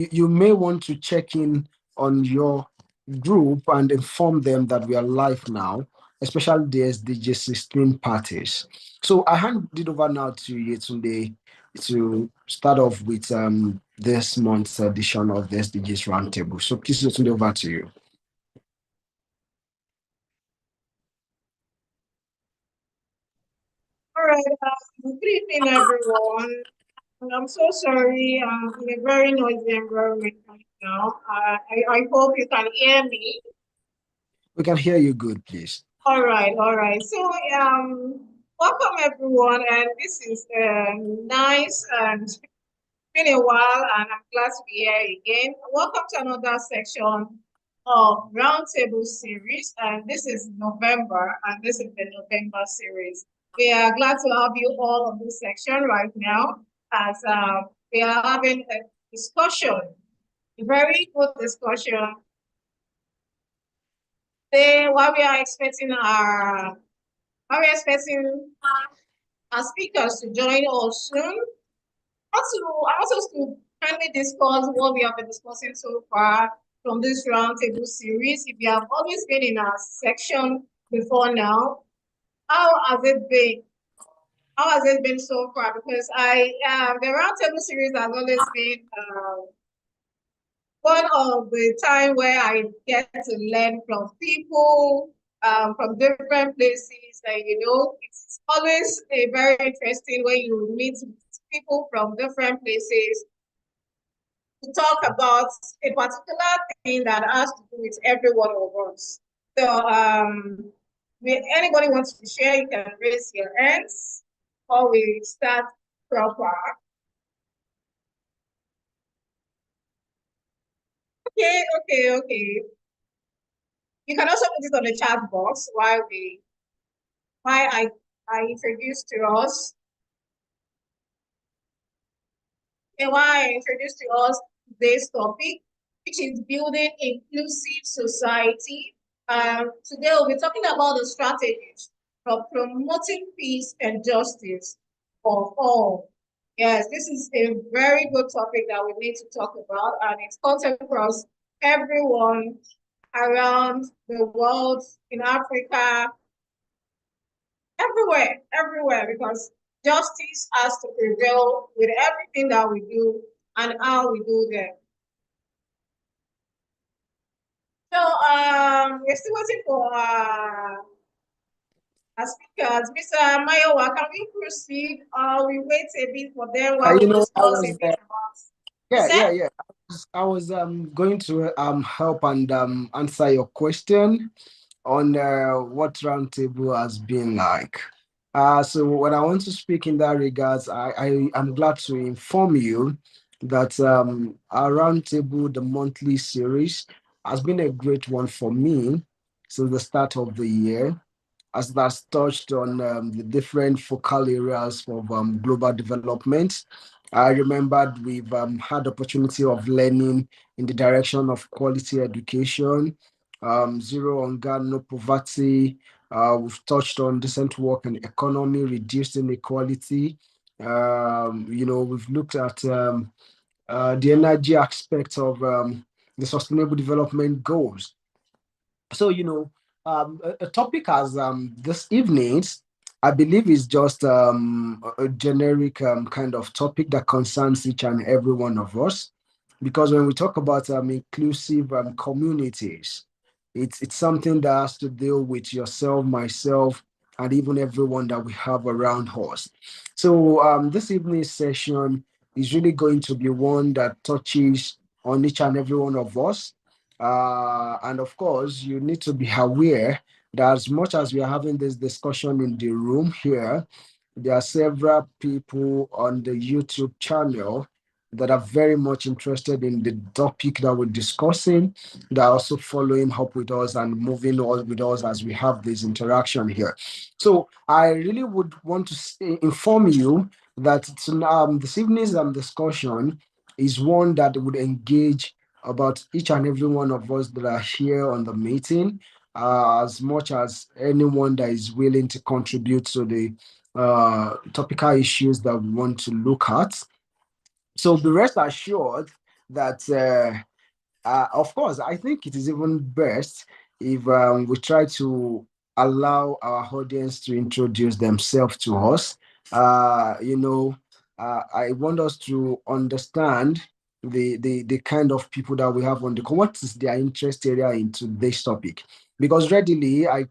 you may want to check in on your group and inform them that we are live now, especially the SDG 16 parties. So I hand it over now to Yetunde to start off with this month's edition of the SDGs Roundtable. So please, Yetunde, over to you. All right. Good evening, everyone. I'm so sorry. In a very noisy environment right now. I hope you can hear me. We can hear you good, please. All right, all right. So, welcome everyone, and this is nice and it's been a while, and I'm glad to be here again. Welcome to another section of Roundtable series, and this is November, and this is the November series. We are glad to have you all on this section right now, as we are having a discussion, a very good discussion. Today, while we are expecting our speakers to join us soon, I want us to kindly discuss what we have been discussing so far from this roundtable series. If you have always been in our section before now, how has it been? How has it been so far? Because the roundtable series has always been one of the time where I get to learn from people from different places. And it's always a very interesting when you meet people from different places to talk about a particular thing that has to do with every one of us. So, if anybody wants to share, you can raise your hands or we start proper. Okay. You can also put it on the chat box while I introduce to us. And while I introduce to us today's topic, which is building inclusive society. Today we'll be talking about the strategies for promoting peace and justice for all. Yes, this is a very good topic that we need to talk about, and it cuts across everyone around the world, in Africa, everywhere, because justice has to prevail with everything that we do and how we do them. So we're still waiting for our speakers. Mr. Mayowa, can we proceed? We wait a bit for them while we I discuss a was bit about. You yeah, said? yeah, yeah. I was going to help and answer your question on what roundtable has been like. So when I want to speak in that regards, I am glad to inform you that our roundtable, the monthly series, has been a great one for me since the start of the year, as that's touched on the different focal areas of global development. I remembered we've had opportunity of learning in the direction of quality education, zero hunger, no poverty. We've touched on decent work and economy, reduced inequality. We've looked at the energy aspect of the sustainable development goals. So, a topic as this evening, I believe is just a generic kind of topic that concerns each and every one of us. Because when we talk about inclusive communities, it's something that has to deal with yourself, myself, and even everyone that we have around us. So this evening's session is really going to be one that touches on each and every one of us, and of course, you need to be aware that as much as we are having this discussion in the room here, there are several people on the YouTube channel that are very much interested in the topic that we're discussing. They're also following up with us and moving on with us as we have this interaction here. So I really would want to inform you that this evening's discussion is one that would engage about each and every one of us that are here on the meeting, as much as anyone that is willing to contribute to the topical issues that we want to look at. So be rest assured that of course, I think it is even best if we try to allow our audience to introduce themselves to us. You know, I want us to understand the kind of people that we have on the call. What is their interest area into this topic? Because readily, I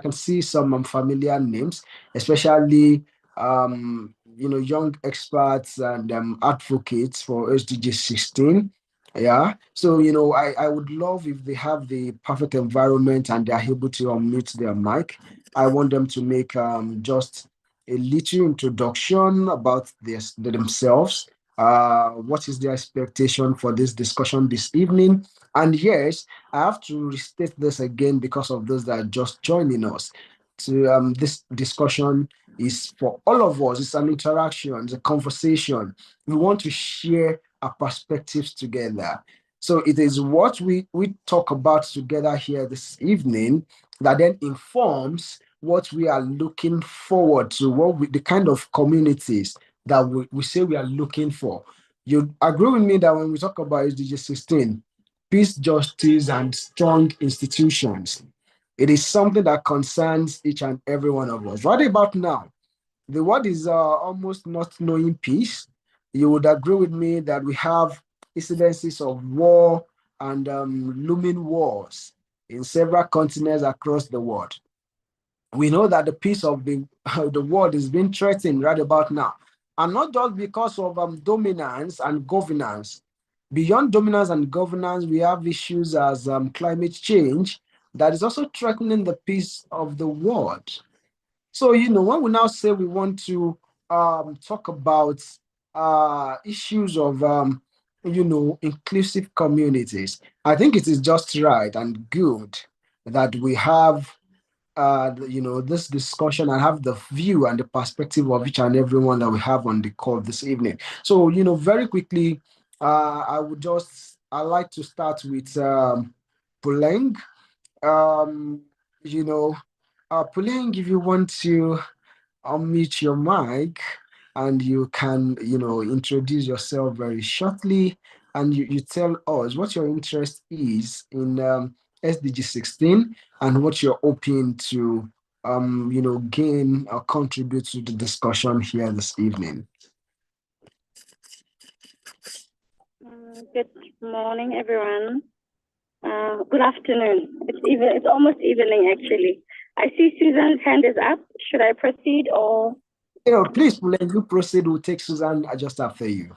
can see some familiar names, especially young experts and advocates for SDG 16. Yeah. So, I would love if they have the perfect environment and they're able to unmute their mic. I want them to make just a little introduction about themselves. What is their expectation for this discussion this evening? And yes, I have to restate this again because of those that are just joining us. To This discussion is for all of us. It's an interaction, it's a conversation. We want to share our perspectives together. So it is what we talk about together here this evening that then informs what we are looking forward to, the kind of communities that we say we are looking for. You agree with me that when we talk about SDG 16, peace, justice, and strong institutions, it is something that concerns each and every one of us. Right about now, the world is almost not knowing peace. You would agree with me that we have incidences of war and looming wars in several continents across the world. We know that the peace of the world is being threatened right about now. And not just because of dominance and governance. Beyond dominance and governance, we have issues as climate change that is also threatening the peace of the world. So, when we now say we want to talk about issues of, inclusive communities, I think it is just right and good that we have, this discussion and have the view and the perspective of each and everyone that we have on the call this evening. So, very quickly, I like to start with Puleng. Um, you know, Puleng, if you want to unmute your mic and you can, introduce yourself very shortly and you tell us what your interest is in SDG 16 and what you're hoping to, gain or contribute to the discussion here this evening. Good morning, everyone. Good afternoon. It's almost evening, actually. I see Susan's hand is up. Should I proceed or? Please, Puleng, you proceed. We'll take Susan just after you.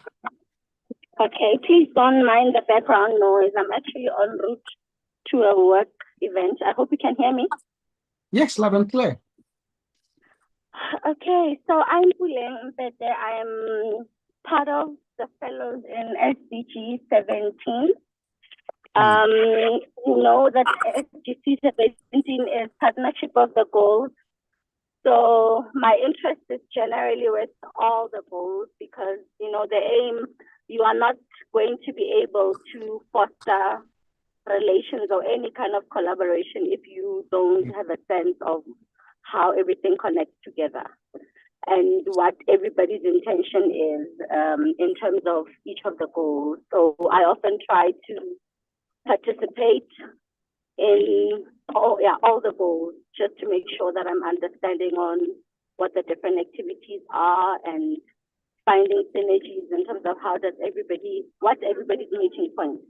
Okay, please don't mind the background noise. I'm actually en route to a work event. I hope you can hear me. Yes, loud and clear. Okay, so I'm Puleng, but I am part of the fellows in SDG 17. You know that SDG 17 is partnership of the goals. So my interest is generally with all the goals because, the aim, you are not going to be able to foster relations or any kind of collaboration if you don't have a sense of how everything connects together and what everybody's intention is in terms of each of the goals. So I often try to participate in all the goals just to make sure that I'm understanding on what the different activities are and finding synergies in terms of what's everybody's meeting point.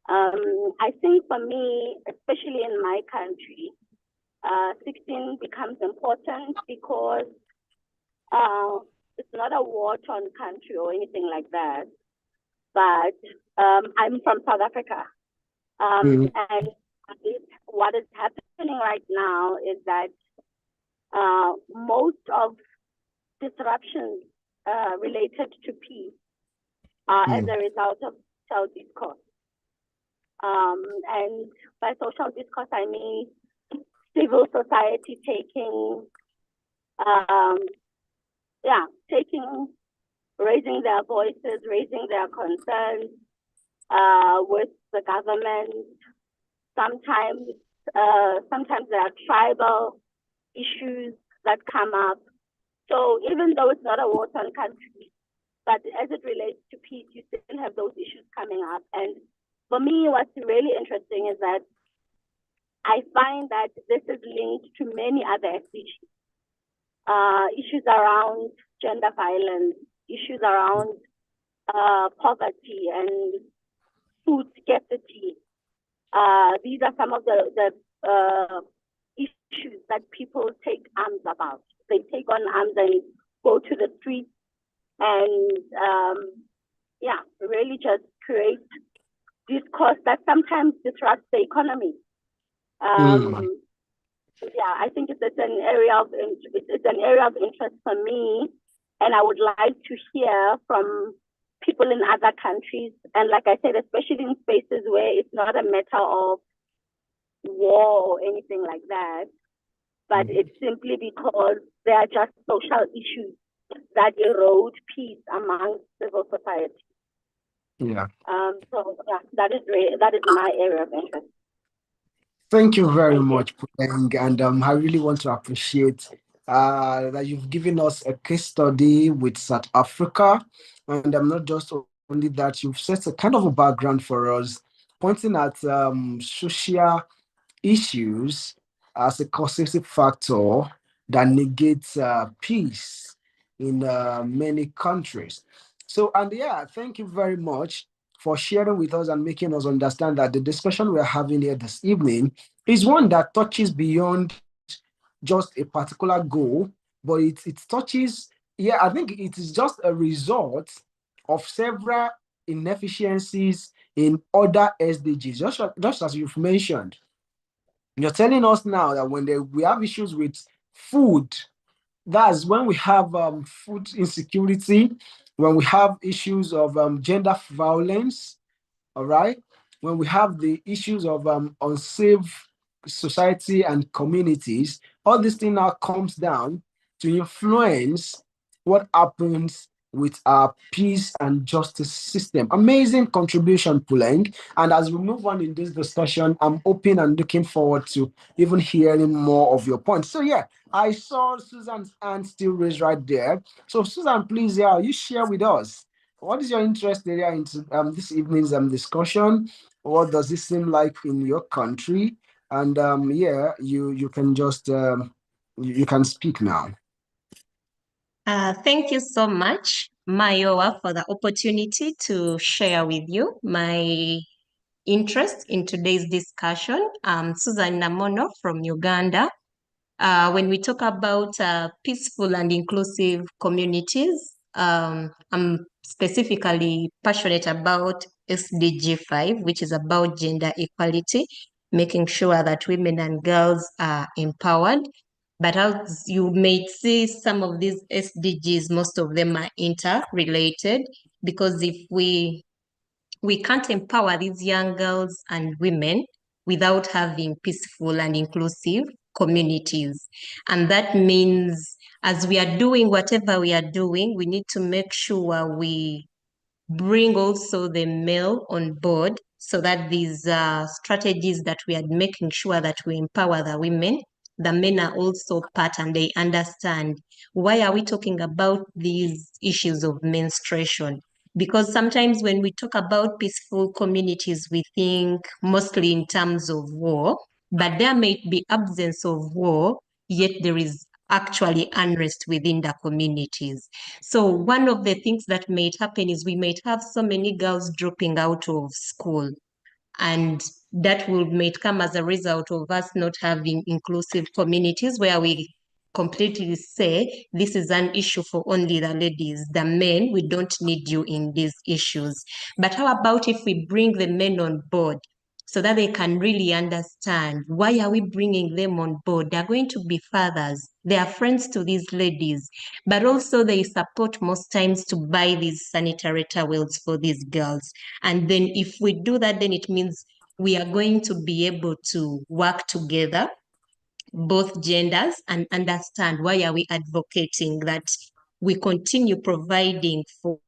I think for me, especially in my country, 16 becomes important because it's not a war-torn country or anything like that, but I'm from South Africa. And what is happening right now is that most of disruptions related to peace are as a result of social discourse. And by social discourse, I mean civil society raising their voices, raising their concerns with the government. Sometimes there are tribal issues that come up. So even though it's not a war-torn country, But as it relates to peace, you still have those issues coming up. And for me, what's really interesting is that I find that this is linked to many other SDGs. Issues around gender violence, issues around poverty and food scarcity. These are some of the issues that people take arms about. They take on arms and go to the streets and really just create discourse that sometimes disrupts the economy. I think it's an area of interest for me, and I would like to hear from people in other countries. And like I said, especially in spaces where it's not a matter of war or anything like that, but it's simply because there are just social issues that erode peace among civil society. That is my area of interest. Thank you very much, Puleng, and I really want to appreciate that you've given us a case study with South Africa, and I'm not just only that, you've set a kind of a background for us, pointing at social issues as a causative factor that negates peace in many countries. So, and thank you very much for sharing with us and making us understand that the discussion we're having here this evening is one that touches beyond just a particular goal, but it touches, I think it is just a result of several inefficiencies in other SDGs, just as you've mentioned. You're telling us now that when we have issues with food, that's when we have food insecurity, when we have issues of gender violence, all right? When we have the issues of unsafe society and communities, all this thing now comes down to influence what happens with our peace and justice system. Amazing contribution, Puleng. And as we move on in this discussion, I'm open and looking forward to even hearing more of your points. So I saw Susan's hand still raised right there. So Susan, please, you share with us. What is your interest area into this evening's discussion? What does it seem like in your country? And you can just you can speak now. Thank you so much, Mayowa, for the opportunity to share with you my interest in today's discussion. I'm Susan Namono from Uganda. When we talk about peaceful and inclusive communities, I'm specifically passionate about SDG 5, which is about gender equality, making sure that women and girls are empowered. But as you may see, some of these SDGs, most of them are interrelated, because if we can't empower these young girls and women without having peaceful and inclusive communities. And that means as we are doing whatever we are doing, we need to make sure we bring also the male on board, so that these strategies that we are making sure that we empower the women, the men are also part and they understand why are we talking about these issues of menstruation. Because sometimes when we talk about peaceful communities, we think mostly in terms of war, but there may be absence of war, yet there is actually unrest within the communities. So one of the things that might happen is we might have so many girls dropping out of school, and that might come as a result of us not having inclusive communities where we completely say this is an issue for only the ladies. The men, we don't need you in these issues. But how about if we bring the men on board, so that they can really understand why are we bringing them on board? They're going to be fathers. They are friends to these ladies, but also they support most times to buy these sanitary towels for these girls. And then if we do that, then it means we are going to be able to work together, both genders, and understand why are we advocating that we continue providing for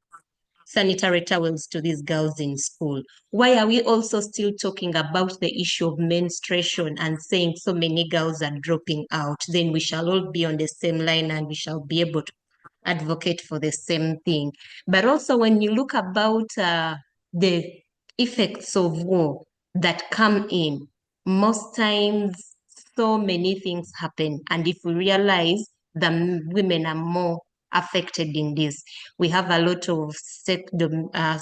sanitary towels to these girls in school. Why are we also still talking about the issue of menstruation and saying so many girls are dropping out? Then we shall all be on the same line and we shall be able to advocate for the same thing. But also when you look about the effects of war that come in, most times so many things happen. And if we realize the women are more affected in this, we have a lot of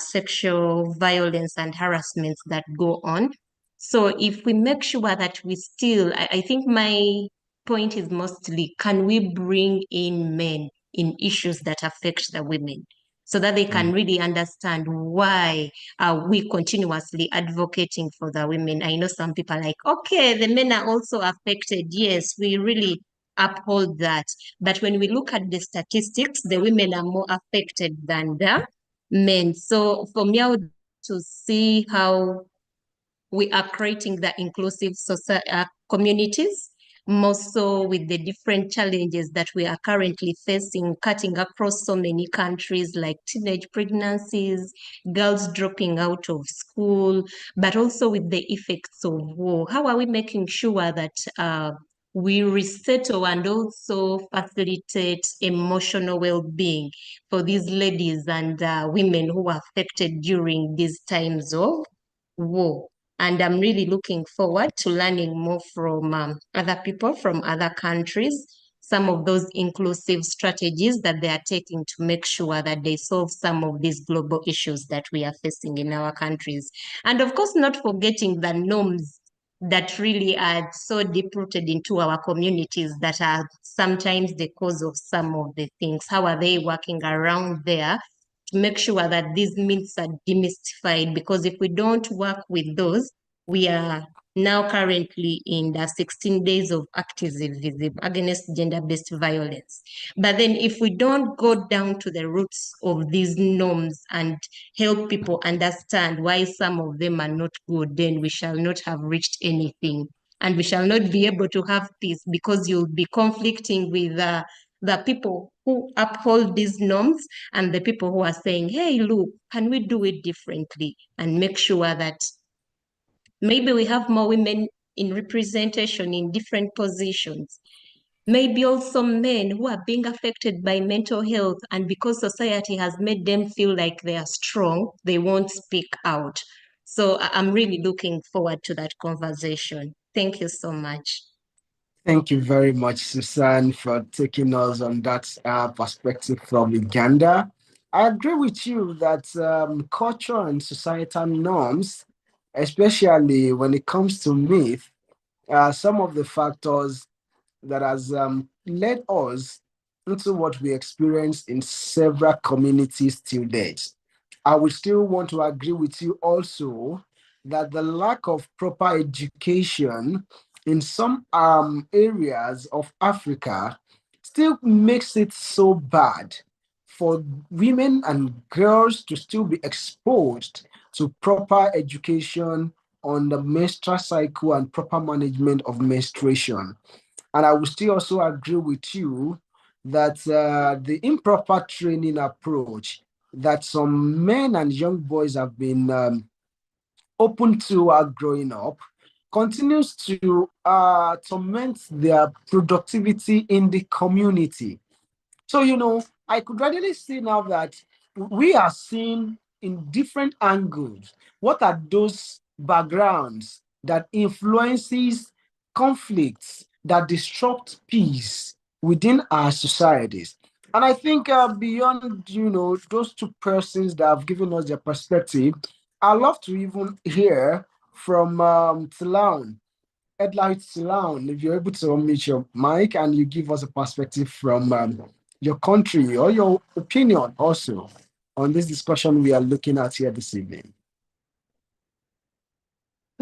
sexual violence and harassments that go on. So if we make sure that we still, I think my point is mostly, can we bring in men in issues that affect the women so that they can really understand why are we continuously advocating for the women? I know some people are like, okay, the men are also affected. Yes, we really uphold that. But when we look at the statistics, the women are more affected than the men. So for me, I would to see how we are creating the inclusive communities, more so with the different challenges that we are currently facing, cutting across so many countries, like teenage pregnancies, girls dropping out of school, but also with the effects of war. How are we making sure that we resettle and also facilitate emotional well-being for these ladies and women who are affected during these times of war? And I'm really looking forward to learning more from other people from other countries, some of those inclusive strategies that they are taking to make sure that they solve some of these global issues that we are facing in our countries. And of course, not forgetting the norms that really are so deep-rooted into our communities that are sometimes the cause of some of the things. How are they working around there to make sure that these myths are demystified? Because if we don't work with those, we are now currently in the 16 days of activism against gender-based violence. But then if we don't go down to the roots of these norms and help people understand why some of them are not good, then we shall not have reached anything. And we shall not be able to have peace, because you'll be conflicting with the people who uphold these norms and the people who are saying, hey, look, can we do it differently and make sure that maybe we have more women in representation in different positions? Maybe also men who are being affected by mental health, and because society has made them feel like they are strong, they won't speak out. So I'm really looking forward to that conversation. Thank you so much. Thank you very much, Susan, for taking us on that perspective from Uganda. I agree with you that culture and societal norms, especially when it comes to myth, are some of the factors that has led us into what we experience in several communities till date. I would still want to agree with you also that the lack of proper education in some areas of Africa still makes it so bad for women and girls to still be exposed to proper education on the menstrual cycle and proper management of menstruation. And I will still also agree with you that the improper training approach that some men and young boys have been open to growing up continues to torment their productivity in the community. So, I could readily see now that we are seeing in different angles what are those backgrounds that influences conflicts that disrupt peace within our societies. And I think beyond, those two persons that have given us their perspective, I'd love to even hear from Tilaun. Headlight Tilaun, if you're able to unmute your mic and you give us a perspective from your country or your opinion also on this discussion we are looking at here this evening.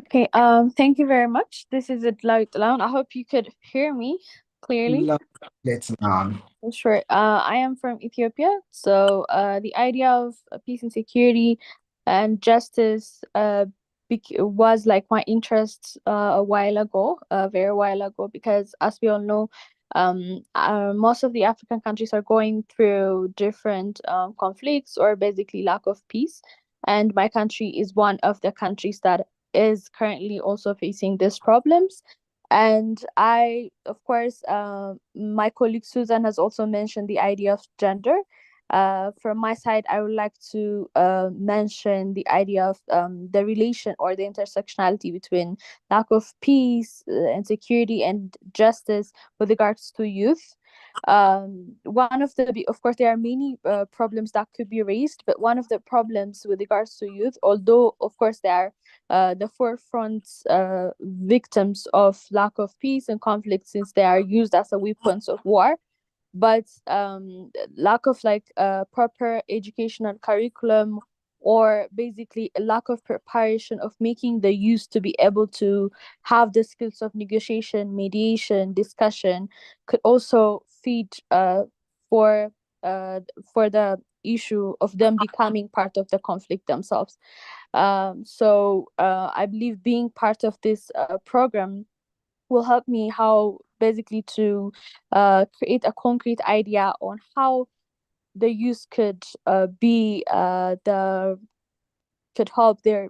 Okay, thank you very much. This is Adlaut Alone. I hope you could hear me clearly. Let's now. Sure. I am from Ethiopia, so the idea of peace and security and justice was like my interest a while ago, a very while ago, because as we all know, most of the African countries are going through different conflicts or basically lack of peace, and my country is one of the countries that is currently also facing these problems. And of course, my colleague Susan has also mentioned the idea of gender. From my side, I would like to mention the idea of the relation or the intersectionality between lack of peace and security and justice with regards to youth. One of of course, there are many problems that could be raised, but one of the problems with regards to youth, although of course they are the forefront victims of lack of peace and conflict, since they are used as a weapons of war, but lack of proper educational curriculum, or basically a lack of preparation of making the youth to be able to have the skills of negotiation, mediation, discussion, could also feed for for the issue of them becoming part of the conflict themselves. So I believe being part of this program will help me how basically to create a concrete idea on how the youth could be the could help their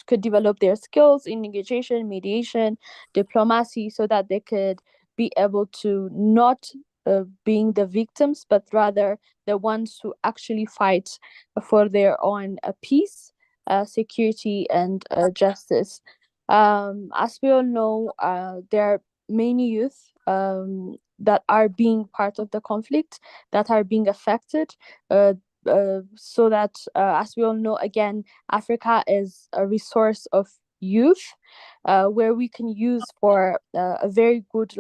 could develop their skills in negotiation, mediation, diplomacy, so that they could be able to not being the victims, but rather the ones who actually fight for their own peace, security, and justice. As we all know, there are many youth that are being part of the conflict, that are being affected, so that, as we all know, again, Africa is a resource of youth, where we can use for a very good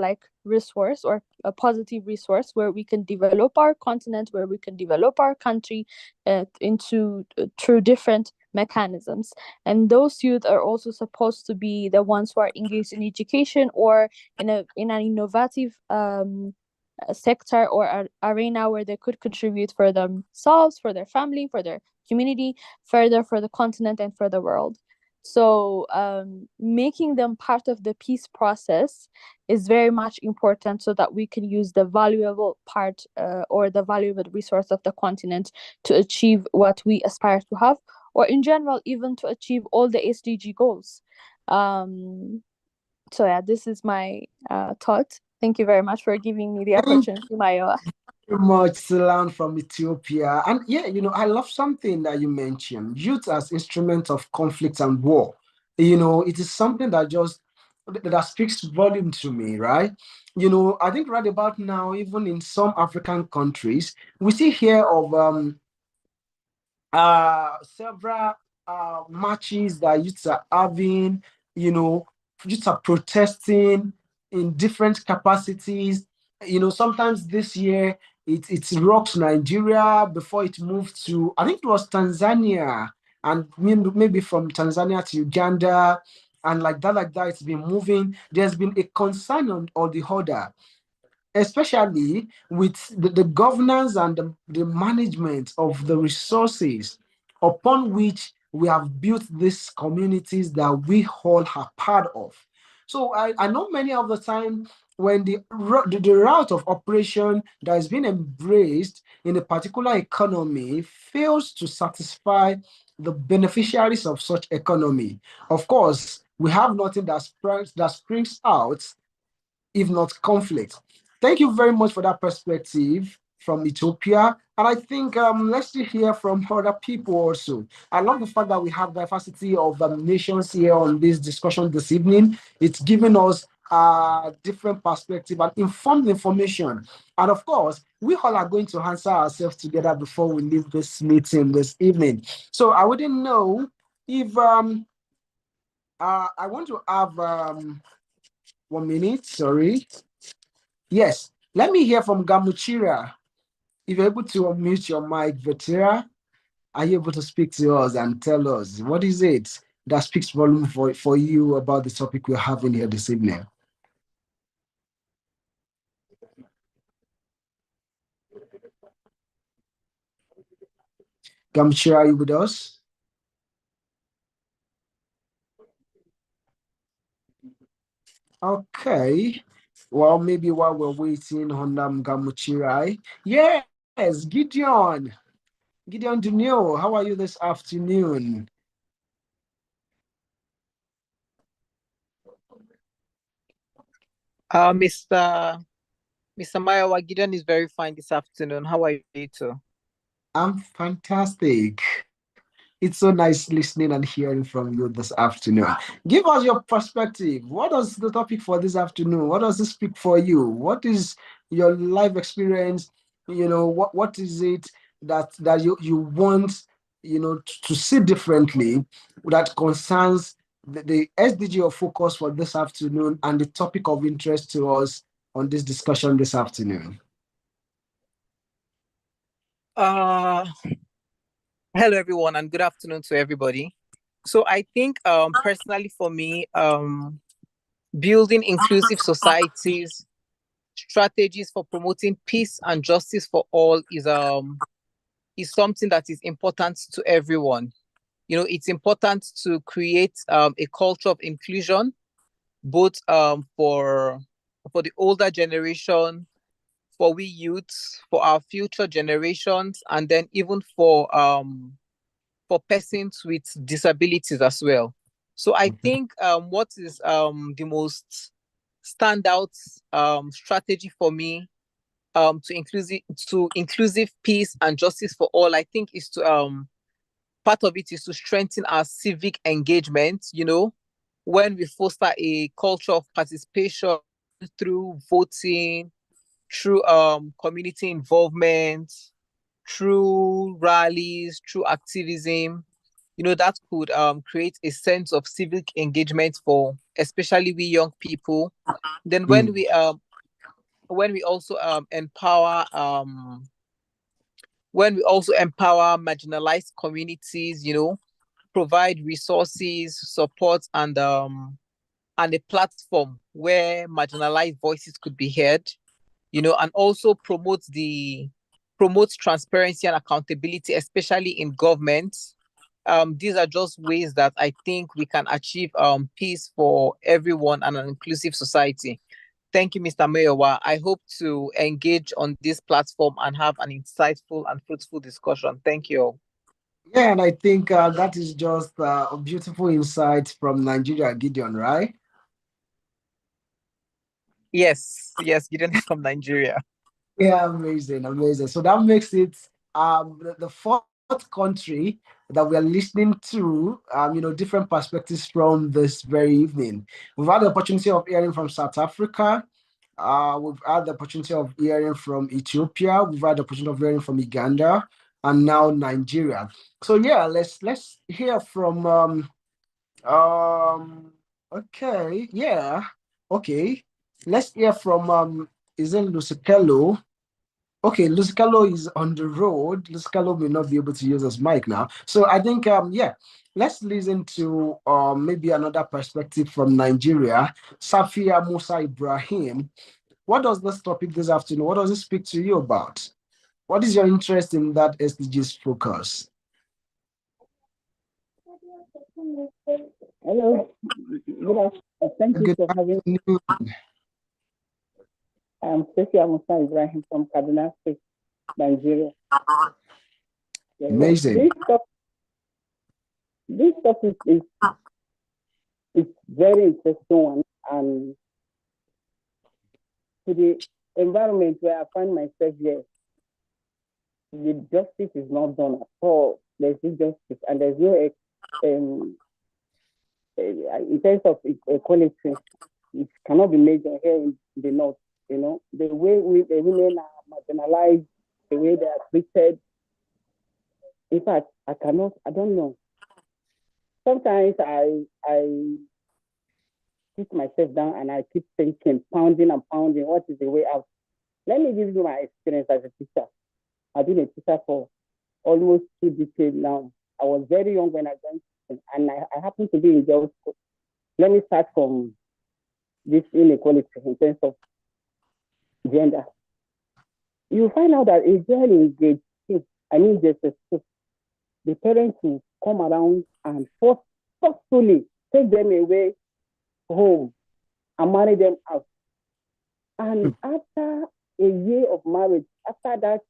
resource, or a positive resource, where we can develop our continent, where we can develop our country into through different mechanisms. And those youth are also supposed to be the ones who are engaged in education, or in an innovative sector or arena where they could contribute for themselves, for their family, for their community, further for the continent and for the world. So making them part of the peace process is very much important, so that we can use the valuable part or the valuable resource of the continent to achieve what we aspire to have, or in general, even to achieve all the SDG goals. So yeah, this is my thought. Thank you very much for giving me the Thank opportunity, Mayowa. you much, Silan from Ethiopia. And yeah, I love something that you mentioned, youth as instrument of conflict and war. It is something that speaks volume to me, right? I think right about now, even in some African countries, we still hear of several marches that youths are having, you know, youths are protesting in different capacities. Sometimes this year it rocks Nigeria before it moved to, I think it was Tanzania, and maybe from Tanzania to Uganda, and like that, it's been moving. There's been a concern on the other, especially with the governance and the management of the resources upon which we have built these communities that we all are part of. So I know many of the time when the route of operation that has been embraced in a particular economy fails to satisfy the beneficiaries of such economy, of course, we have nothing that springs out if not conflict. Thank you very much for that perspective from Ethiopia. And I think let's hear from other people also. I love the fact that we have diversity of nations here on this discussion this evening. It's giving us different perspective and informed information. And of course, we all are going to answer ourselves together before we leave this meeting this evening. So I wouldn't know if I want to have 1 minute, sorry. Yes, let me hear from Gamuchira. If you're able to unmute your mic, Vetera, are you able to speak to us and tell us what is it that speaks volume for you about the topic we're having here this evening? Gamuchira, are you with us? Okay. Well, maybe while we're waiting on Gamuchira. Yes, Gideon Dunio, how are you this afternoon? Mr. Mayowa, Gideon is very fine this afternoon. How are you too? I'm fantastic. It's so nice listening and hearing from you this afternoon. Give us your perspective. What is the topic for this afternoon? What does it speak for you? What is your life experience? What is it that you want, to see differently that concerns the SDG of focus for this afternoon and the topic of interest to us on this discussion this afternoon? Uh, Hello everyone and good afternoon to everybody. So I think personally for me, building inclusive societies, strategies for promoting peace and justice for all is something that is important to everyone. It's important to create a culture of inclusion, both for the older generation, for we youths, for our future generations, and then even for persons with disabilities as well. So I think what is the most standout strategy for me to inclusive peace and justice for all, I think is to part of it is to strengthen our civic engagement, when we foster a culture of participation through voting, through community involvement, through rallies, through activism, that could create a sense of civic engagement for especially we young people. Then when we also empower marginalized communities, provide resources, support, and a platform where marginalized voices could be heard, and also promote transparency and accountability, especially in government. These are just ways that I think we can achieve peace for everyone and an inclusive society. Thank you, Mr. Mayowa. I hope to engage on this platform and have an insightful and fruitful discussion. Thank you. Yeah, and I think that is just a beautiful insight from Nigeria, Gideon, right? Yes, Gideon is from Nigeria. Yeah, amazing, amazing. So that makes it the fourth country that we are listening to, different perspectives from this very evening. We've had the opportunity of hearing from South Africa. We've had the opportunity of hearing from Ethiopia. We've had the opportunity of hearing from Uganda, and now Nigeria. So yeah, let's hear from okay, yeah. Okay. Let's hear from is it Lucicello? Okay, Lucicello is on the road. Lucicello may not be able to use his mic now. So I think yeah, let's listen to maybe another perspective from Nigeria. Safia Musa Ibrahim. What does this topic this afternoon? What does it speak to you about? What is your interest in that SDGs focus? Hello. Thank you Good for having me. afternoon. I'm Sophia Musa Ibrahim from Kaduna State, Nigeria. Yeah, Amazing. This topic is very interesting one, and to the environment where I find myself here, the justice is not done at all. There's injustice, and there's no in terms of equality, it cannot be measured here in the north. The way the women are marginalized, the way they are treated. In fact, I don't know. Sometimes I sit myself down and I keep thinking, pounding and pounding, what is the way out? Let me give you my experience as a teacher. I've been a teacher for almost 2 decades now. I was very young when I joined, and I happened to be in girls' school. Let me start from this inequality in terms of gender. You find out that a girl in grade 6, just a school, the parents will come around and forcefully take them away home and marry them out. And after a year of marriage, after that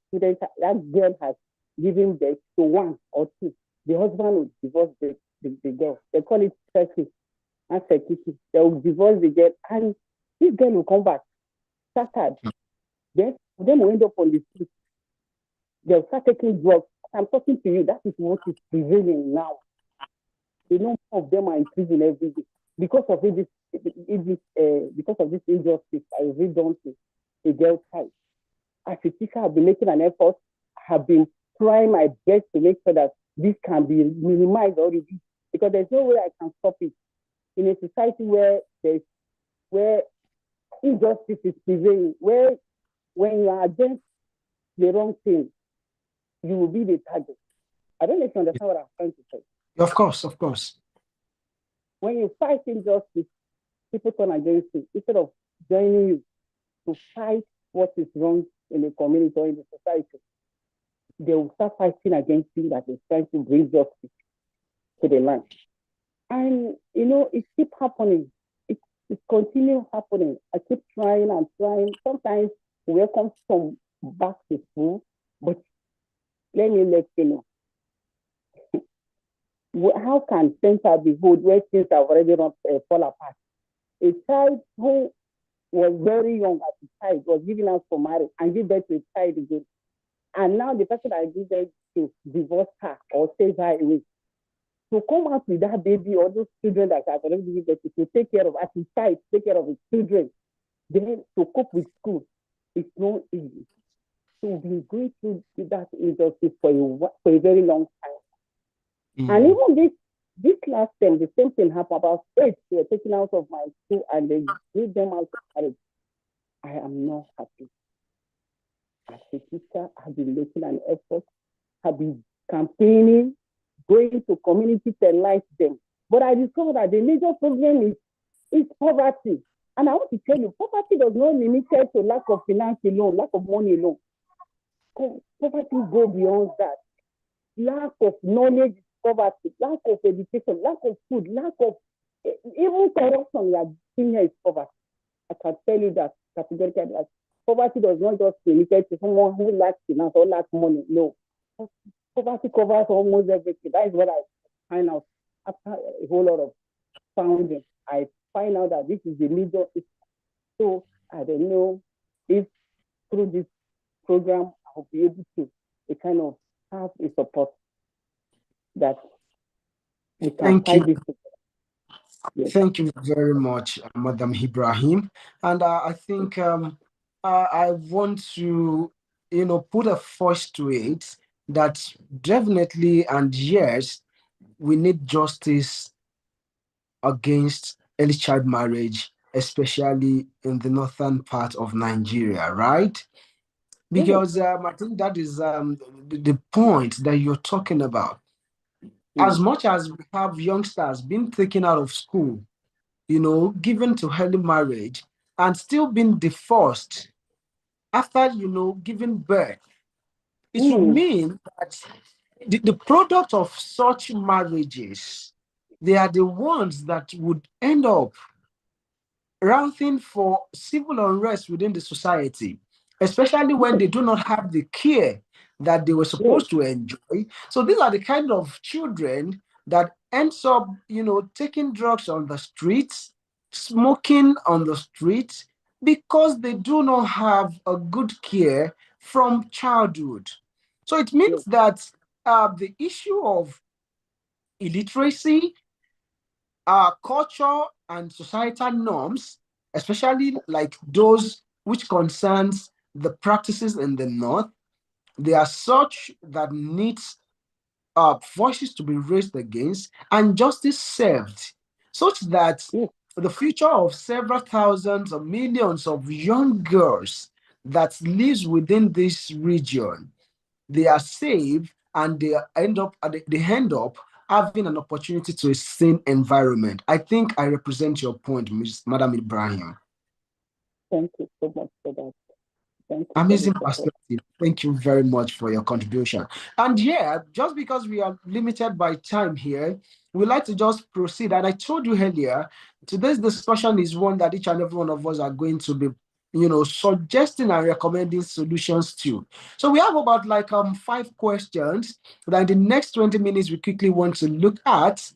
girl has given birth to one or two, the husband will divorce the girl. They call it circuit and circuit. They will divorce the girl, and This girl will come back, shattered. Then them will end up on the street. They'll start taking drugs. I'm talking to you. That is what is prevailing now. The number of them are increasing every day because of because of this injustice. I really don't think a girl child. As a teacher, I've been making an effort. Have been trying my best to make sure that this can be minimized or reduced, because there's no way I can stop it in a society where injustice is prevailing, where when you are against the wrong thing, you will be the target. I don't know if you understand what I'm trying to say. Of course, of course. When you fight injustice, people turn against you instead of joining you to fight what is wrong in the community or in the society. They will start fighting against you that is trying to bring justice to the land. And, it keeps happening. It continues happening. I keep trying and trying. Sometimes we welcome some back to school, but let me let you know. How can center be good where things have already fall apart? A child who was very young as a child was given out for marriage and give birth to a child again. And now the person that gives birth to divorce her or save her away. To come out with that baby or those children that have already given birth to take care of, as a child, take care of his children, then to cope with school, it's not easy. So we've been going through that injustice for a very long time. And even this last term, the same thing happened. About 8 were taken out of my school and they gave them out of marriage. I am not happy. As a teacher, I've been making an effort, I've been campaigning, going to community to enlighten them. But I discovered that the major problem is poverty. And I want to tell you, poverty does not limit to lack of finance alone, lack of money alone. Poverty goes beyond that. Lack of knowledge is poverty, lack of education, lack of food, lack of even corruption we are seeing here is poverty. I can tell you that categorically that poverty does not just limit to someone who lacks finance or lacks money. No. Poverty covers almost everything. That is what I find out after a whole lot of founding. I find out that this is the major issue. So I don't know if through this program I'll be able to kind of have a support that we can fight this. Yes. Thank you very much, Madam Ibrahim. And I think I want to, put a voice to it that definitely and yes, we need justice against early child marriage, especially in the northern part of Nigeria, right? Because I think that is the point that you're talking about. As much as we have youngsters being taken out of school, given to early marriage and still being divorced after, giving birth, it would mean that the product of such marriages, they are the ones that would end up ranting for civil unrest within the society, especially when they do not have the care that they were supposed to enjoy. So these are the kind of children that ends up, taking drugs on the streets, smoking on the streets, because they do not have a good care from childhood. So it means that the issue of illiteracy, culture and societal norms, especially like those which concerns the practices in the north, they are such that needs voices to be raised against and justice served, such that the future of several thousands or millions of young girls that lives within this region, they are saved and they end up having an opportunity to a sane environment. I think I represent your point, Madam Ibrahim. Thank you so much for that. Thank you. Amazing perspective. Thank you very much for your contribution. And yeah, just because we are limited by time here, we like to just proceed. And I told you earlier, today's discussion is one that each and every one of us are going to be, suggesting and recommending solutions to. So we have about 5 questions that in the next 20 minutes we quickly want to look at,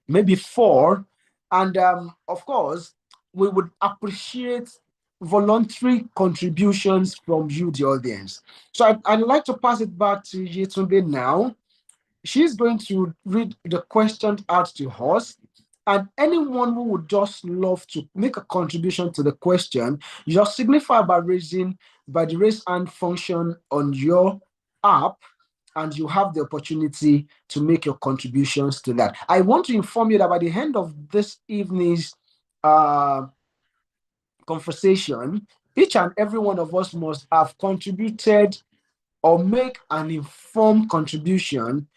maybe 4. And of course, we would appreciate voluntary contributions from you, the audience. So I'd like to pass it back to Yetunde now. She's going to read the question out to us. And anyone who would just love to make a contribution to the question, just signify by the raise hand function on your app, and you have the opportunity to make your contributions to that. I want to inform you that by the end of this evening's uh, conversation, each and every one of us must have contributed or make an informed contribution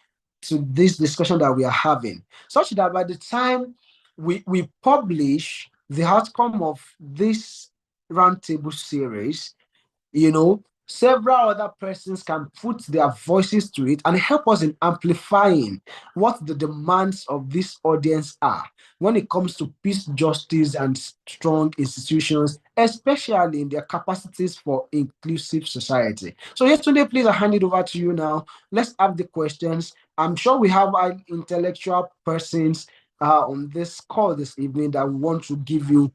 to this discussion that we are having, such that by the time we publish the outcome of this roundtable series, several other persons can put their voices to it and help us in amplifying what the demands of this audience are when it comes to peace, justice, and strong institutions, especially in their capacities for inclusive society. So, yesterday, please, I hand it over to you now. Let's have the questions. I'm sure we have intellectual persons on this call this evening that want to give you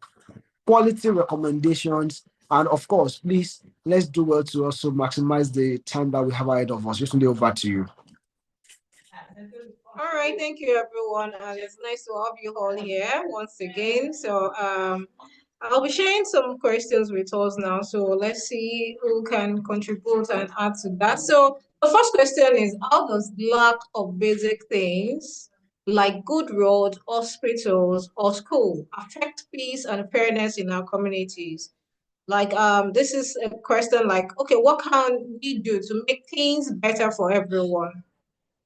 quality recommendations. And of course, please, let's do well to also maximize the time that we have ahead of us. Just over to you. All right, thank you, everyone. And it's nice to have you all here once again. So I'll be sharing some questions with us now. So let's see who can contribute and add to that. So the first question is, how does lack of basic things like good roads, hospitals, or school affect peace and fairness in our communities? Like this is a question like, okay, what can we do to make things better for everyone?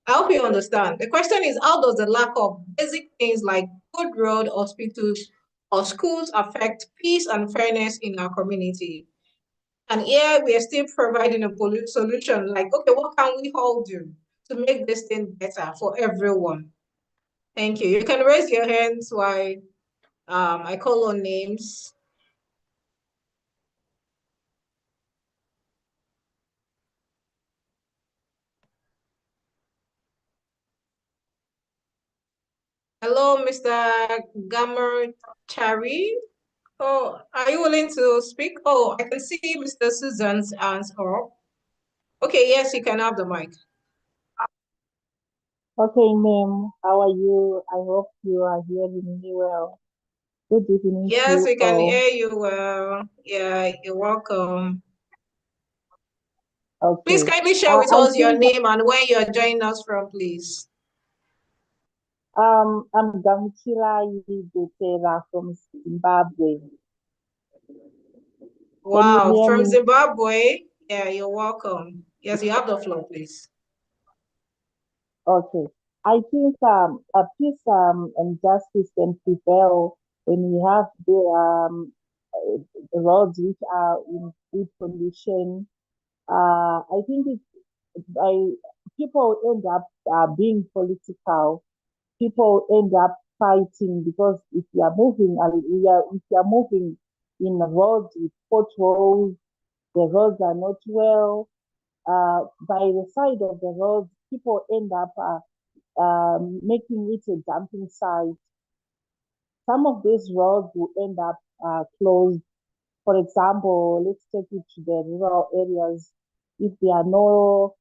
I hope you understand. The question is, how does the lack of basic things like good road, hospitals, or schools affect peace and fairness in our community? And here we are still providing a solution like, okay, what can we all do to make this thing better for everyone? Thank you. You can raise your hands while I call on names. Hello, Mr. Gamer Chari. Oh, are you willing to speak? Oh, I can see Mr. Susan's hands up. Okay, yes, you can have the mic. Okay, ma'am, how are you? I hope you are hearing me well. Good evening to Yes, you we can all. hear you well. Yeah, you're welcome. Please Okay, kindly share with I us your think name and where you're joining us from, please. I'm Gamchila Yidotera from Zimbabwe. Can you Wow, hear from me? Zimbabwe. Yeah, you're welcome. Yes, you have the floor, please. Okay, I think a peace and justice can prevail when we have the roads which are in good condition. I think people end up being political. People end up fighting because if you are moving and if you are moving in a road with potholes, the roads are not well. By the side of the road, people end up making it a dumping site. Some of these roads will end up closed. For example, let's take it to the rural areas. If there are no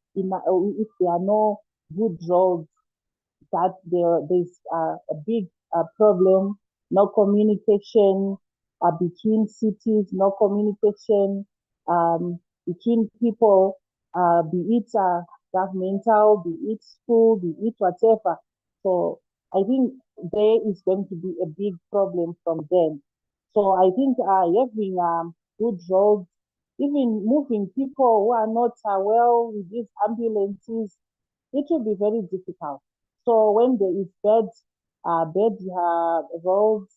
good roads, there's a big problem. No communication between cities, no communication between people, be it governmental, be it school, be it whatever. So I think there is going to be a big problem from them. So I think having good roads, even moving people who are not well with these ambulances, it will be very difficult. So when there is bad roads,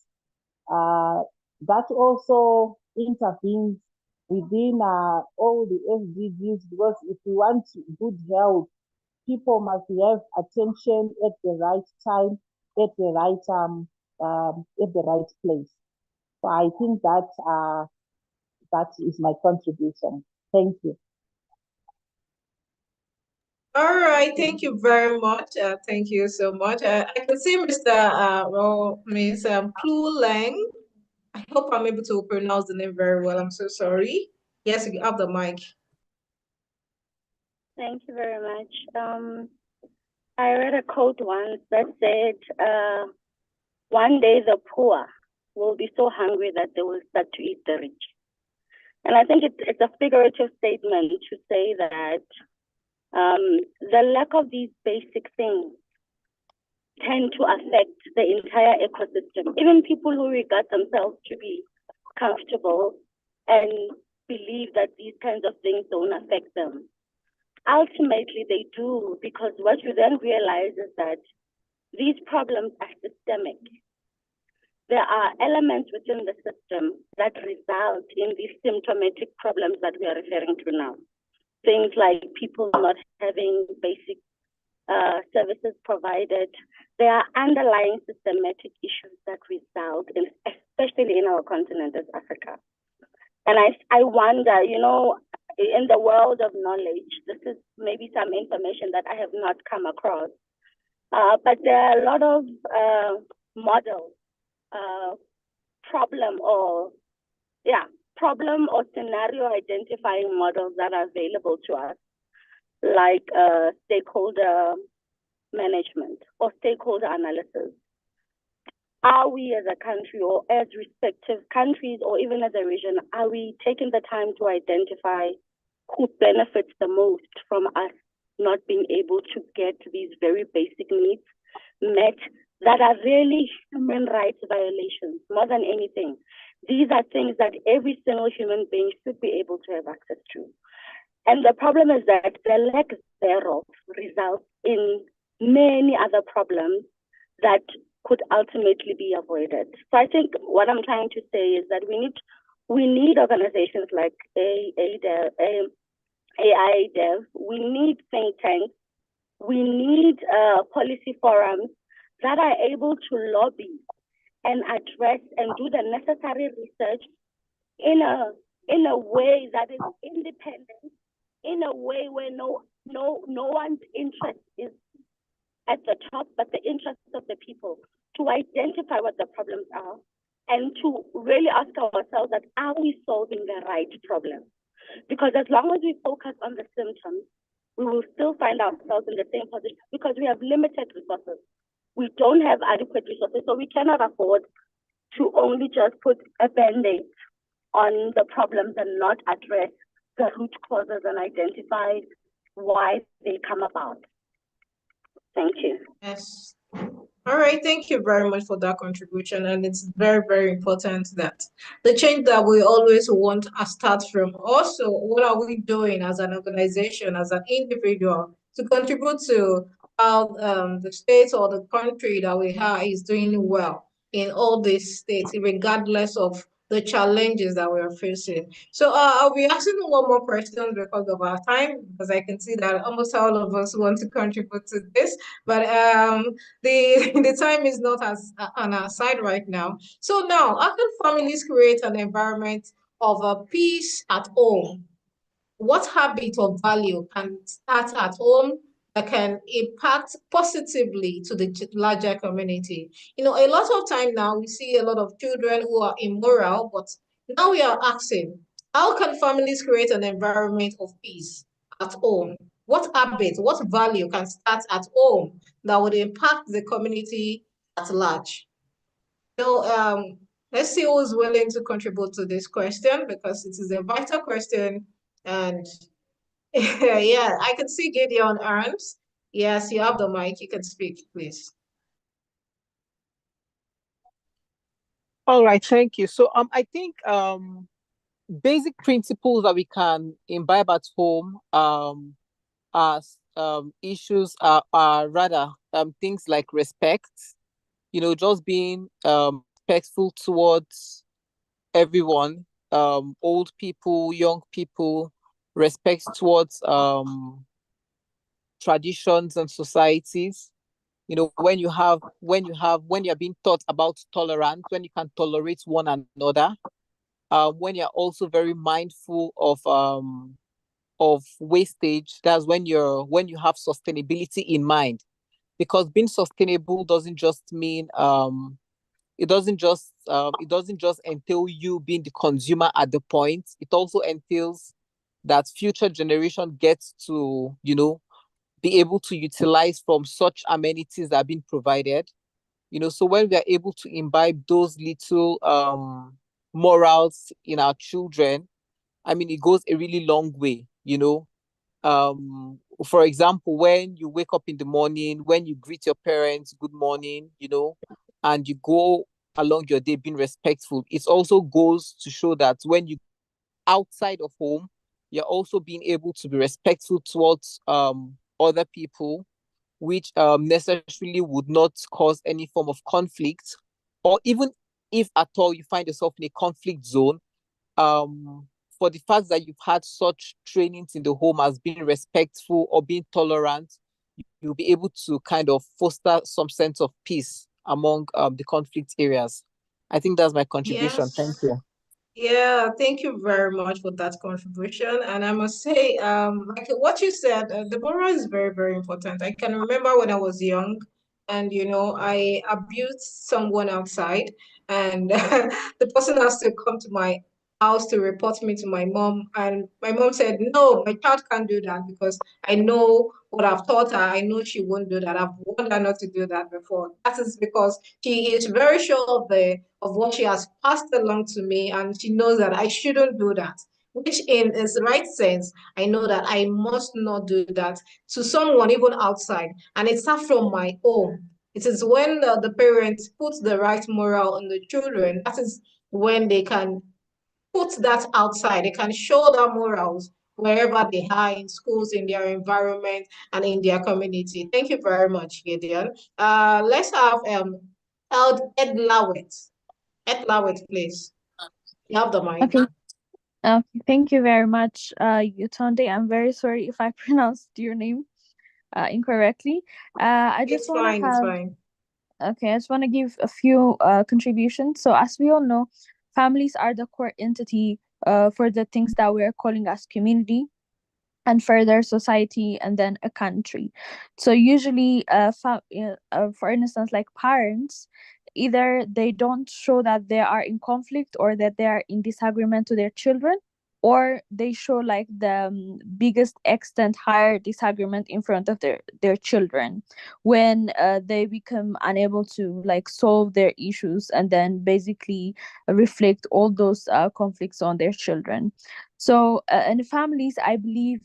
that also intervenes within all the SDGs because if we want good health, people must have attention at the right time, at the right place. So I think that is my contribution. Thank you. All right, thank you very much. Thank you so much. I can see Mr. Ms. Plu Lang. I hope I'm able to pronounce the name very well. I'm so sorry. Yes, you have the mic. Thank you very much. I read a quote once that said, one day the poor will be so hungry that they will start to eat the rich. And I think it's a figurative statement to say that the lack of these basic things tend to affect the entire ecosystem. Even people who regard themselves to be comfortable and believe that these kinds of things don't affect them, ultimately they do, because what you then realize is that these problems are systemic. There are elements within the system that result in these symptomatic problems that we are referring to now. Things like people not having basic services provided. There are underlying systematic issues that result in, especially in our continent as Africa. And I wonder, you know, in the world of knowledge, this is maybe some information that I have not come across, but there are a lot of models, problem or scenario identifying models that are available to us, like stakeholder management or stakeholder analysis. Are we as a country or as respective countries or even as a region, are we taking the time to identify who benefits the most from us not being able to get these very basic needs met that are really human rights violations more than anything? These are things that every single human being should be able to have access to. And the problem is that the lack thereof results in many other problems that could ultimately be avoided. So I think what I'm trying to say is that we need organizations like AIDEV, we need think tanks, we need policy forums that are able to lobby and address and do the necessary research in a way that is independent, in a way where no one's interest is at the top, but the interest of the people, to identify what the problems are and to really ask ourselves that, are we solving the right problem? Because as long as we focus on the symptoms, we will still find ourselves in the same position because we have limited resources. We don't have adequate resources, so we cannot afford to only just put a Band-Aid on the problems and not address the root causes and identify why they come about. Thank you. Yes. All right, thank you very much for that contribution. And it's very, very important that the change that we always want to start from. Also, what are we doing as an organization, as an individual, to contribute to how the state or the country that we are is doing well in all these states, regardless of the challenges that we are facing. So I'll be asking one more question because of our time, because I can see that almost all of us want to contribute to this. But the time is not as on our side right now. So now, how can families create an environment of peace at home? What habit or value can start at home that can impact positively to the larger community? You know, a lot of time now we see a lot of children who are immoral, but now we are asking, how can families create an environment of peace at home? What habit, what value can start at home that would impact the community at large? So let's see who's willing to contribute to this question because it is a vital question. And yeah, I can see Gideon arms. Yes, you have the mic. You can speak, please. All right, thank you. So I think basic principles that we can imbibe at home as issues are rather things like respect, you know, just being respectful towards everyone, old people, young people, respect towards traditions and societies. You know, when you're being taught about tolerance, when you can tolerate one another, when you're also very mindful of wastage. That's when you have sustainability in mind, because being sustainable doesn't just mean it doesn't just entail you being the consumer at the point. It also entails that future generation gets to, be able to utilize from such amenities that are being provided. So when we are able to imbibe those little morals in our children, I mean, it goes a really long way. For example, when you wake up in the morning, when you greet your parents, good morning, and you go along your day being respectful, it also goes to show that when you go outside of home, you're also being able to be respectful towards other people, which necessarily would not cause any form of conflict, or even if at all you find yourself in a conflict zone, for the fact that you've had such trainings in the home as being respectful or being tolerant, you'll be able to kind of foster some sense of peace among the conflict areas. I think that's my contribution. Thank Yes. you. Yeah, thank you very much for that contribution. And I must say, like what you said, the moral is very, very important. I can remember when I was young and, I abused someone outside, and the person has to come to my house to report me to my mom. And my mom said, no, my child can't do that because I know what I've taught her. I know she won't do that. I've warned her not to do that before. That is because she is very sure of what she has passed along to me, and she knows that I shouldn't do that. Which, in its right sense, I know that I must not do that to someone even outside, and it starts from my home. It is when the parents put the right moral on the children, that is when they can put that outside. They can show their morals wherever they are, in schools, in their environment, and in their community. Thank you very much, Gideon. Let's have Ed Lawit. Ed Lawit, please. You have the mic. Okay. Thank you very much, Yutonde. I'm very sorry if I pronounced your name incorrectly. I just It's want to fine, it's have fine. Okay, I just want to give a few contributions. So, as we all know, families are the core entity for the things that we are calling as community, and further society, and then a country. So usually for instance, like parents, either they don't show that they are in conflict or that they are in disagreement to their children, or they show like the biggest extent higher disagreement in front of their children, when they become unable to like solve their issues, and then basically reflect all those conflicts on their children. So, in families, I believe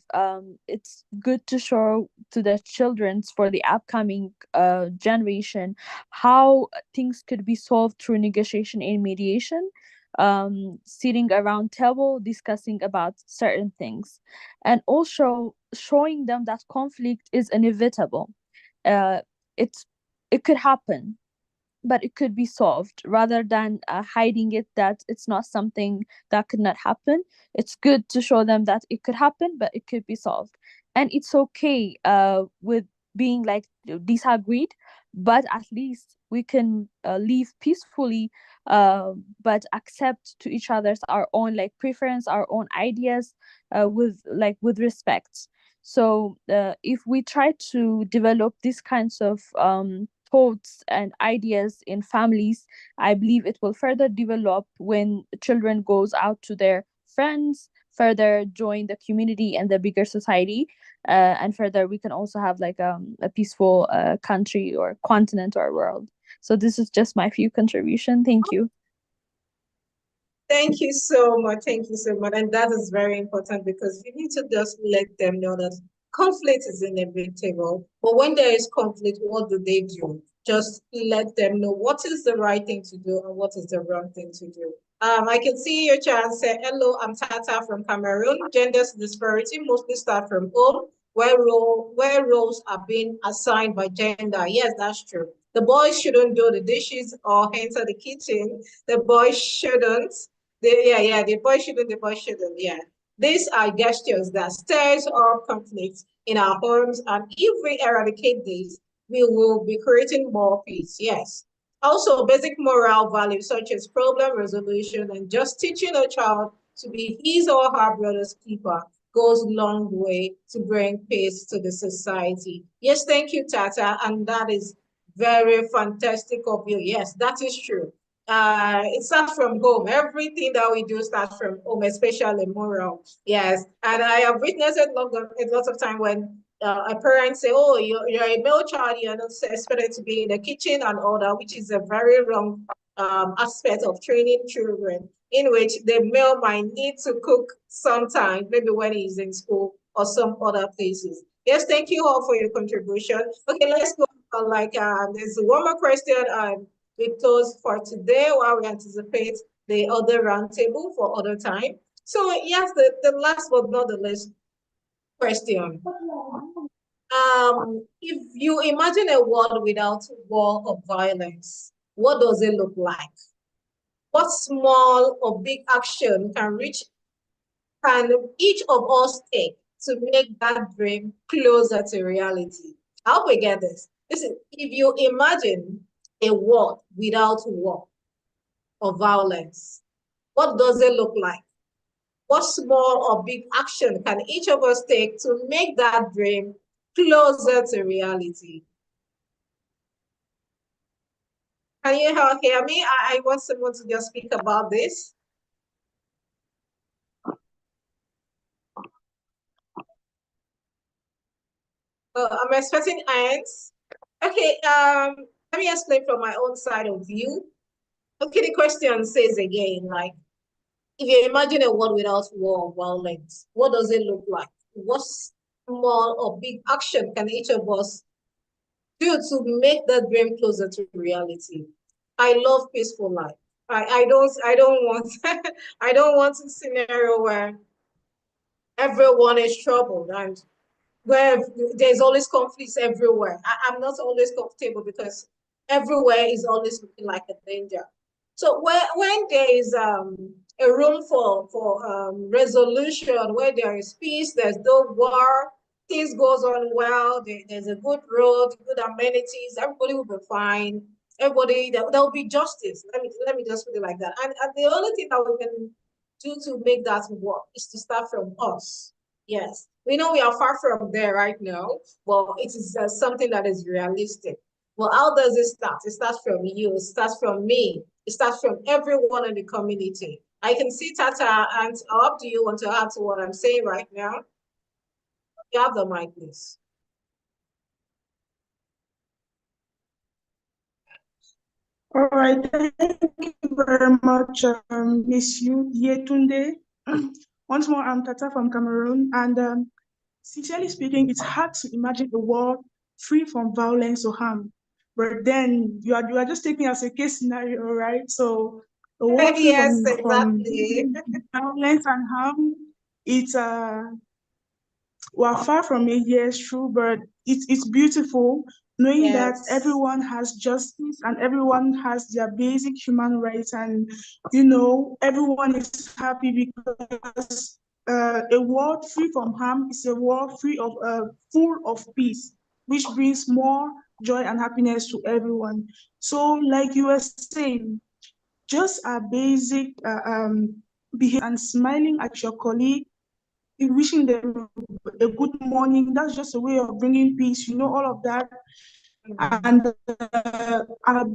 it's good to show to the children's for the upcoming generation how things could be solved through negotiation and mediation, sitting around table discussing about certain things, and also showing them that conflict is inevitable. Uh, it's it could happen, but it could be solved, rather than hiding it that it's not something that could not happen. It's good to show them that it could happen, but it could be solved, and it's okay with being like disagreed, but at least we can live peacefully, but accept to each other's our own like preference, our own ideas, with respect. So if we try to develop these kinds of thoughts and ideas in families, I believe it will further develop when children goes out to their friends, further join the community and the bigger society, and further we can also have like a peaceful country or continent or world. So this is just my few contribution. Thank you. Thank you so much. Thank you so much. And that is very important because you need to just let them know that conflict is inevitable. But when there is conflict, what do they do? Just let them know what is the right thing to do and what is the wrong thing to do. I can see your child say, hello, I'm Tata from Cameroon. Gender disparity mostly start from home, where roles are being assigned by gender. Yes, that's true. The boys shouldn't do the dishes or enter the kitchen. The boys shouldn't. The boy shouldn't, yeah. These are gestures that stirs up conflict in our homes, and if we eradicate these, we will be creating more peace, yes. Also, basic moral values such as problem resolution and just teaching a child to be his or her brother's keeper goes a long way to bring peace to the society. Yes, thank you, Tata, and that is very fantastic of you. Yes, that is true. it starts from home. Everything that we do starts from home, especially moral. Yes, and I have witnessed it a lot of time when a parent say, "Oh, you're a male child, you're not expected to be in the kitchen and all that," which is a very wrong aspect of training children, in which the male might need to cook sometimes, maybe when he's in school or some other places. Yes, thank you all for your contribution. Okay, let's go. There's one more question. We close for today while we anticipate the other roundtable for other time. So yes, the last but not the least question. If you imagine a world without war or violence, what does it look like? What small or big action can each of us take to make that dream closer to reality? I hope we get this. Listen, if you imagine a world without war or violence, what does it look like? What small or big action can each of us take to make that dream closer to reality? Can you hear me? I want someone to just speak about this. I'm expecting hands. Okay, let me explain from my own side of view. Okay, the question says again, like, if you imagine a world without war or violence, what does it look like? What small or big action can each of us do to make that dream closer to reality? I love peaceful life. I don't want I don't want a scenario where everyone is troubled and where there's always conflicts everywhere. I'm not always comfortable because everywhere is always looking like a danger. So when there is a room for resolution, where there is peace, there's no war, things goes on well, there's a good road, good amenities, everybody will be fine. Everybody, there will be justice. Let me just put it like that. And the only thing that we can do to make that work is to start from us. Yes, we know we are far from there right now, but it is something that is realistic. Well, how does it start? It starts from you, it starts from me, it starts from everyone in the community. I can see Tata, and how do you want to add to what I'm saying right now? You have the mic, please. All right, thank you very much, Miss Yetunde. Once more, I'm Tata from Cameroon, and sincerely speaking, it's hard to imagine a world free from violence or harm. But then you are just taking as a case scenario, right? So a world free Yes, from exactly. violence and harm, it's we're far from it, yes, true, but it's beautiful knowing that Yes. everyone has justice and everyone has their basic human rights, and everyone is happy because a world free from harm is a world free of full of peace, which brings more joy and happiness to everyone. So, like you were saying, just a basic behavior and smiling at your colleague, wishing them a good morning. That's just a way of bringing peace, all of that. And our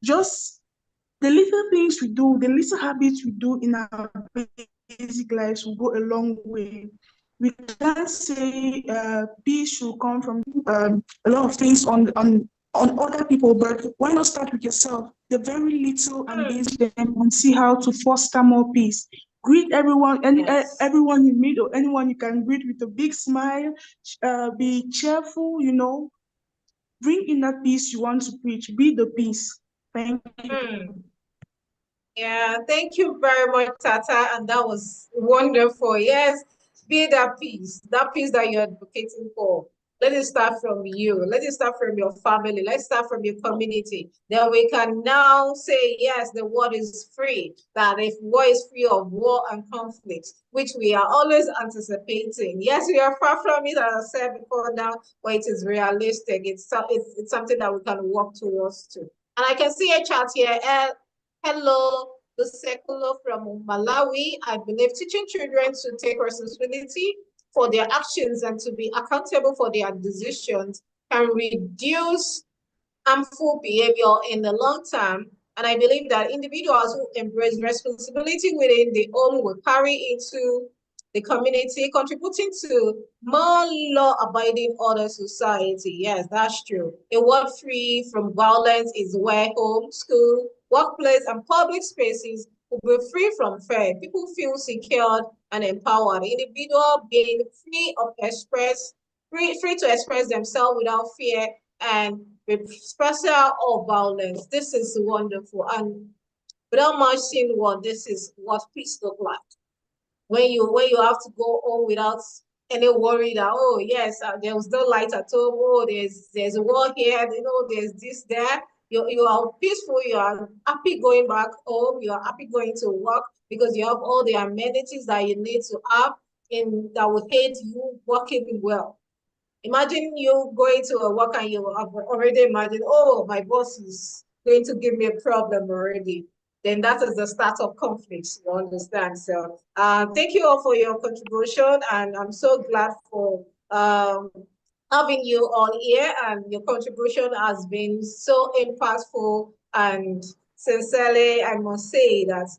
just the little things we do, the little habits we do in our basic lives will go a long way. We can't say peace should come from a lot of things on other people, but why not start with yourself? The very little and basic them and see how to foster more peace. Greet everyone, everyone you meet or anyone you can greet with a big smile. Be cheerful, bring in that peace you want to preach. Be the peace. Thank you. Yeah, thank you very much, Tata. And that was wonderful. Yes, be that peace that you're advocating for. Let it start from you. Let it start from your family. Let's start from your community. Then we can now say, yes, the world is free. That if war is free of war and conflict, which we are always anticipating. Yes, we are far from it, as I said before now, but it is realistic. It's something that we can work towards to. And I can see a chat here. Hello, the secular from Malawi. I believe teaching children to take responsibility for their actions and to be accountable for their decisions can reduce harmful behavior in the long term And I believe that individuals who embrace responsibility within the home will carry into the community, contributing to more law-abiding order society. Yes, that's true. A world free from violence is where home, school, workplace, and public spaces will be free from fear. People feel secured and empowered. Individual being free to express themselves without fear and dispersal of violence. This is wonderful. And without much saying what, this is what peace looks like. When you have to go home without any worry that, oh yes, there was no light at home, oh there's a war here, there's this there. You are peaceful, you are happy going back home, you are happy going to work because you have all the amenities that you need to have that will aid you working well. Imagine you going to a work and you have already imagined, oh, my boss is going to give me a problem already. Then that is the start of conflicts, you understand? So thank you all for your contribution, and I'm so glad for having you all here, and your contribution has been so impactful, and sincerely, I must say that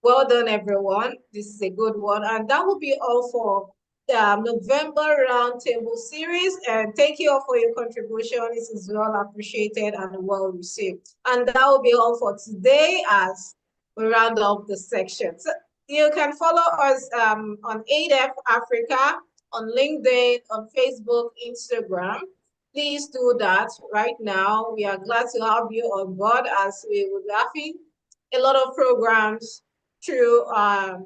well done, everyone. This is a good one. And that will be all for the November Roundtable series. And thank you all for your contribution. This is well appreciated and well received. And that will be all for today as we round up the section. So you can follow us on ADF Africa, on LinkedIn, on Facebook, Instagram. Please do that right now. We are glad to have you on board as we will be having a lot of programs through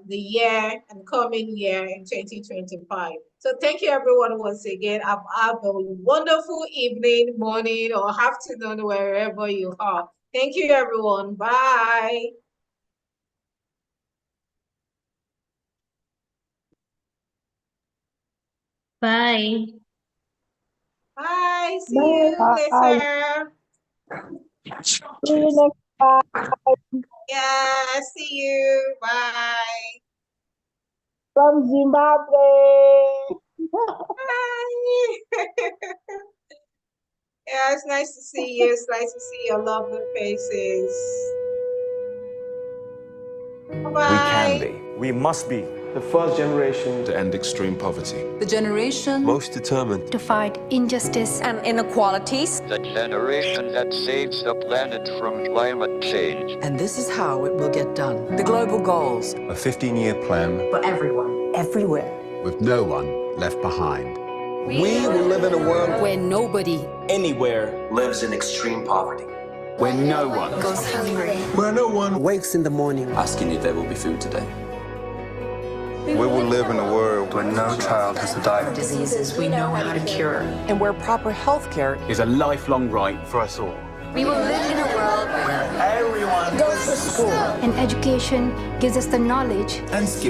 the year and coming year in 2025. So thank you everyone once again. Have a wonderful evening, morning, or afternoon, wherever you are. Thank you everyone. Bye. Bye. Bye. See you later. See you next time. Yeah, see you. Bye. From Zimbabwe. Bye. Yeah, it's nice to see you. It's nice to see your lovely faces. Bye-bye. We can be. We must be. The first generation to end extreme poverty. The generation most determined to fight injustice and inequalities. The generation that saves the planet from climate change. And this is how it will get done. The global goals. A 15-year plan For everyone. Everywhere. With no one left behind. We will live in a world where nobody anywhere lives in extreme poverty. Where no one goes hungry. Where no one wakes in the morning asking if there will be food today. We will live in a world where no child has to die of diseases we know how to cure. And where proper health care is a lifelong right for us all. We will live in a world where everyone goes to school. And education gives us the knowledge and skills